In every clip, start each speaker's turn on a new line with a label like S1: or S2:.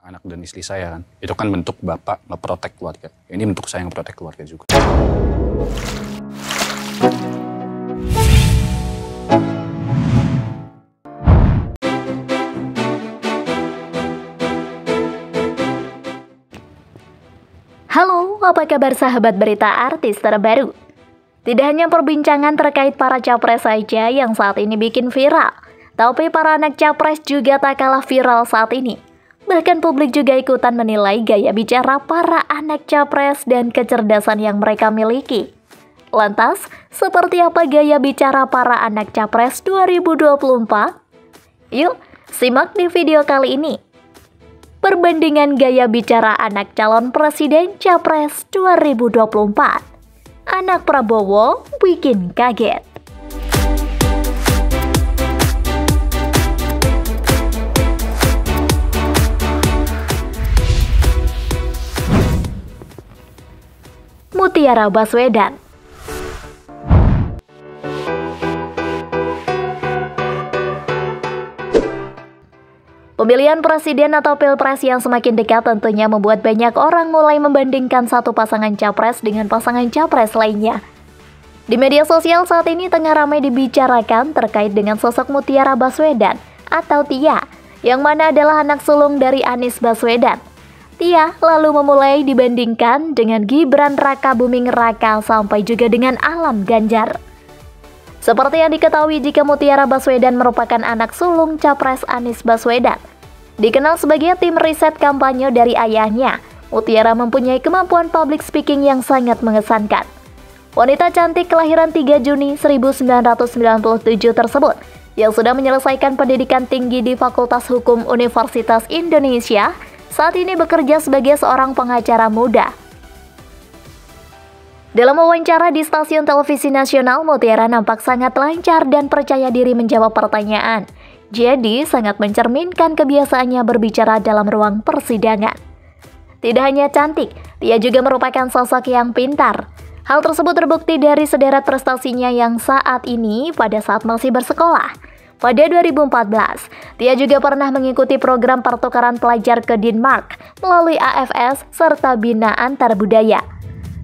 S1: anak dan istri saya kan. Itu kan bentuk bapak ngeprotek keluarga. Ini bentuk saya ngeprotek keluarga juga.
S2: Halo, apa kabar sahabat berita artis terbaru? Tidak hanya perbincangan terkait para capres saja yang saat ini bikin viral, tapi para anak capres juga tak kalah viral saat ini. Bahkan publik juga ikutan menilai gaya bicara para anak capres dan kecerdasan yang mereka miliki. Lantas, seperti apa gaya bicara para anak capres 2024? Yuk, simak di video kali ini. Perbandingan gaya bicara anak calon presiden capres 2024. Anak Prabowo bikin kaget. Mutiara Baswedan. Pemilihan presiden atau pilpres yang semakin dekat tentunya membuat banyak orang mulai membandingkan satu pasangan capres dengan pasangan capres lainnya. Di media sosial saat ini tengah ramai dibicarakan terkait dengan sosok Mutiara Baswedan atau Tia, yang mana adalah anak sulung dari Anies Baswedan. Tia lalu memulai dibandingkan dengan Gibran Rakabuming Raka sampai juga dengan Alam Ganjar. Seperti yang diketahui jika Mutiara Baswedan merupakan anak sulung capres Anies Baswedan. Dikenal sebagai tim riset kampanye dari ayahnya, Mutiara mempunyai kemampuan public speaking yang sangat mengesankan. Wanita cantik kelahiran 3 Juni 1997 tersebut, yang sudah menyelesaikan pendidikan tinggi di Fakultas Hukum Universitas Indonesia, saat ini bekerja sebagai seorang pengacara muda. Dalam wawancara di stasiun televisi nasional, Mutiara nampak sangat lancar dan percaya diri menjawab pertanyaan. Jadi, sangat mencerminkan kebiasaannya berbicara dalam ruang persidangan. Tidak hanya cantik, Tia juga merupakan sosok yang pintar. Hal tersebut terbukti dari sederet prestasinya yang saat ini pada saat masih bersekolah. Pada 2014, Tia juga pernah mengikuti program pertukaran pelajar ke Denmark melalui AFS serta Bina Antarbudaya.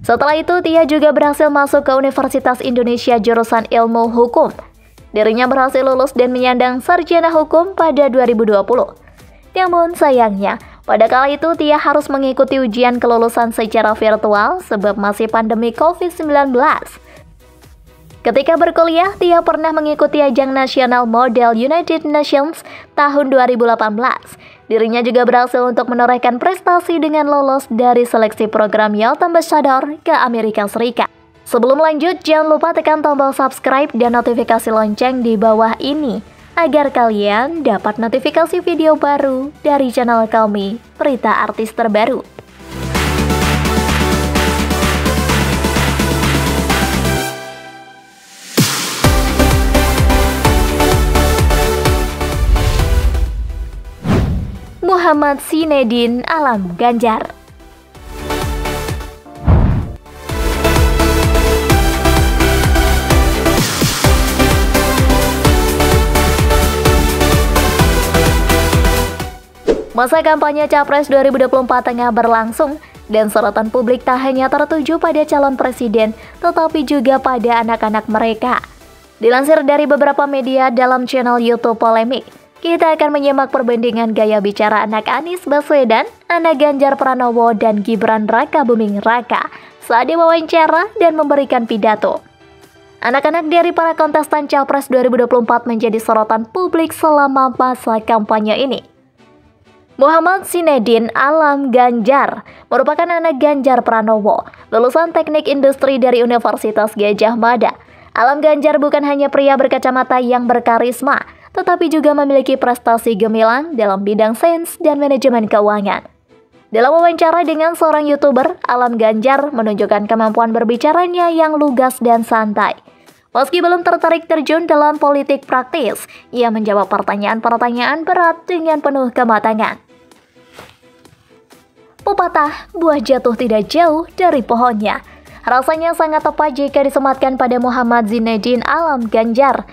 S2: Setelah itu, Tia juga berhasil masuk ke Universitas Indonesia jurusan Ilmu Hukum. Dirinya berhasil lulus dan menyandang sarjana hukum pada 2020. Namun sayangnya, pada kala itu Tia harus mengikuti ujian kelulusan secara virtual sebab masih pandemi COVID-19. Ketika berkuliah, Tia pernah mengikuti ajang nasional model United Nations tahun 2018. Dirinya juga berhasil untuk menorehkan prestasi dengan lolos dari seleksi program Youth Ambassador ke Amerika Serikat. Sebelum lanjut, jangan lupa tekan tombol subscribe dan notifikasi lonceng di bawah ini, agar kalian dapat notifikasi video baru dari channel kami, Berita Artis Terbaru. Muhammad Zinedine Alam Ganjar. Masa kampanye Capres 2024 tengah berlangsung dan sorotan publik tak hanya tertuju pada calon presiden tetapi juga pada anak-anak mereka. Dilansir dari beberapa media dalam channel YouTube Polemik, kita akan menyimak perbandingan gaya bicara anak Anies Baswedan, anak Ganjar Pranowo, dan Gibran Rakabuming Raka saat diwawancara dan memberikan pidato. Anak-anak dari para kontestan Capres 2024 menjadi sorotan publik selama masa kampanye ini. Muhammad Zinedine Alam Ganjar merupakan anak Ganjar Pranowo, lulusan Teknik Industri dari Universitas Gadjah Mada. Alam Ganjar bukan hanya pria berkacamata yang berkarisma, tetapi juga memiliki prestasi gemilang dalam bidang sains dan manajemen keuangan. Dalam wawancara dengan seorang YouTuber, Alam Ganjar menunjukkan kemampuan berbicaranya yang lugas dan santai. Meski belum tertarik terjun dalam politik praktis, ia menjawab pertanyaan-pertanyaan berat dengan penuh kematangan. Pepatah, buah jatuh tidak jauh dari pohonnya. Rasanya sangat tepat jika disematkan pada Muhammad Zinedine Alam Ganjar,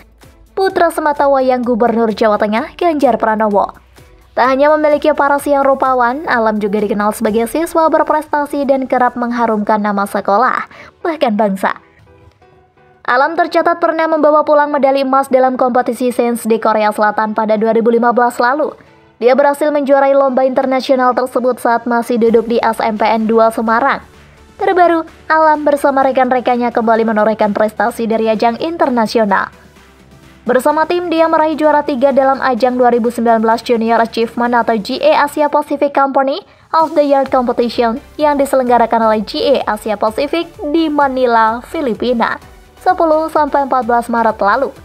S2: putra sematawayang Gubernur Jawa Tengah Ganjar Pranowo. Tak hanya memiliki paras yang rupawan, Alam juga dikenal sebagai siswa berprestasi dan kerap mengharumkan nama sekolah, bahkan bangsa. Alam tercatat pernah membawa pulang medali emas dalam kompetisi sains di Korea Selatan pada 2015 lalu. Dia berhasil menjuarai lomba internasional tersebut saat masih duduk di SMPN 2 Semarang. Terbaru, Alam bersama rekan-rekannya kembali menorehkan prestasi dari ajang internasional. Bersama tim, dia meraih juara 3 dalam ajang 2019 Junior Achievement atau GA Asia Pacific Company of the Year Competition yang diselenggarakan oleh GA Asia Pacific di Manila, Filipina, 10-14 Maret lalu.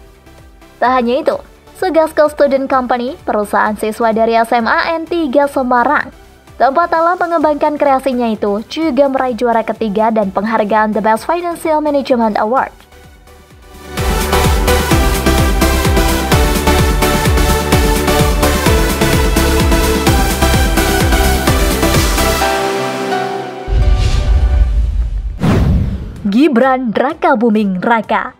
S2: Tak hanya itu, Sugasco Student Company, perusahaan siswa dari SMA N3 Semarang, tempat Alam mengembangkan kreasinya itu, juga meraih juara ketiga dan penghargaan The Best Financial Management Award. Gibran Raka Buming Raka.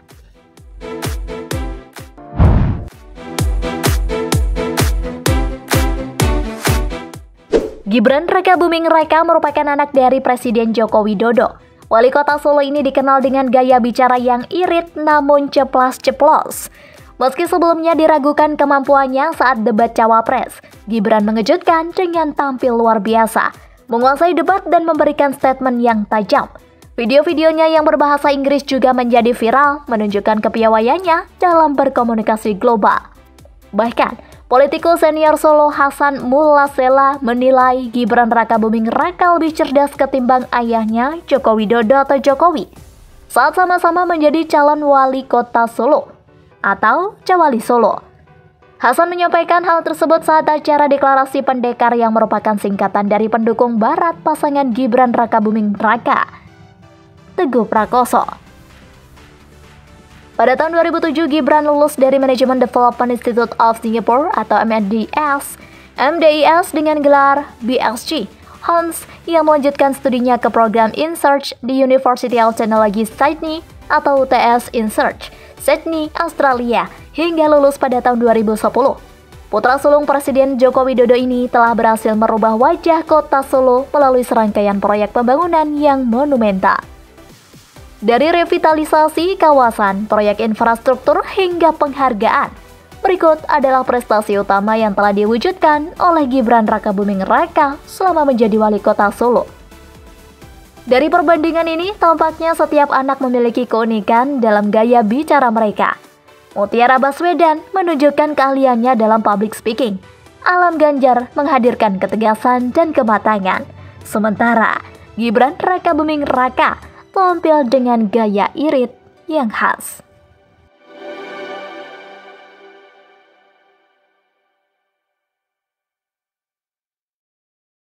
S2: Gibran Raka Buming Raka merupakan anak dari Presiden Joko Widodo. Wali kota Solo ini dikenal dengan gaya bicara yang irit namun ceplas-ceplos. Meski sebelumnya diragukan kemampuannya saat debat Cawapres, Gibran mengejutkan dengan tampil luar biasa, menguasai debat dan memberikan statement yang tajam. Video-videonya yang berbahasa Inggris juga menjadi viral, menunjukkan kepiawaiannya dalam berkomunikasi global. Bahkan, politikus senior Solo Hasan Mullasela menilai Gibran Raka Buming Raka lebih cerdas ketimbang ayahnya Joko Widodo atau Jokowi saat sama-sama menjadi calon wali kota Solo atau Cawali Solo. Hasan menyampaikan hal tersebut saat acara deklarasi pendekar yang merupakan singkatan dari pendukung barat pasangan Gibran Raka Buming Raka, Teguh Prakoso. Pada tahun 2007, Gibran lulus dari Management Development Institute of Singapore atau MDIS dengan gelar BSc Hons yang melanjutkan studinya ke program InSearch di University of Technology Sydney atau UTS InSearch, Sydney, Australia, hingga lulus pada tahun 2010. Putra sulung Presiden Joko Widodo ini telah berhasil merubah wajah kota Solo melalui serangkaian proyek pembangunan yang monumental. Dari revitalisasi kawasan, proyek infrastruktur hingga penghargaan, berikut adalah prestasi utama yang telah diwujudkan oleh Gibran Raka Buming Raka selama menjadi wali kota Solo. Dari perbandingan ini, tampaknya setiap anak memiliki keunikan dalam gaya bicara mereka. Mutiara Baswedan menunjukkan keahliannya dalam public speaking. Alam Ganjar menghadirkan ketegasan dan kematangan. Sementara Gibran Raka Buming Raka tampil dengan gaya irit yang khas.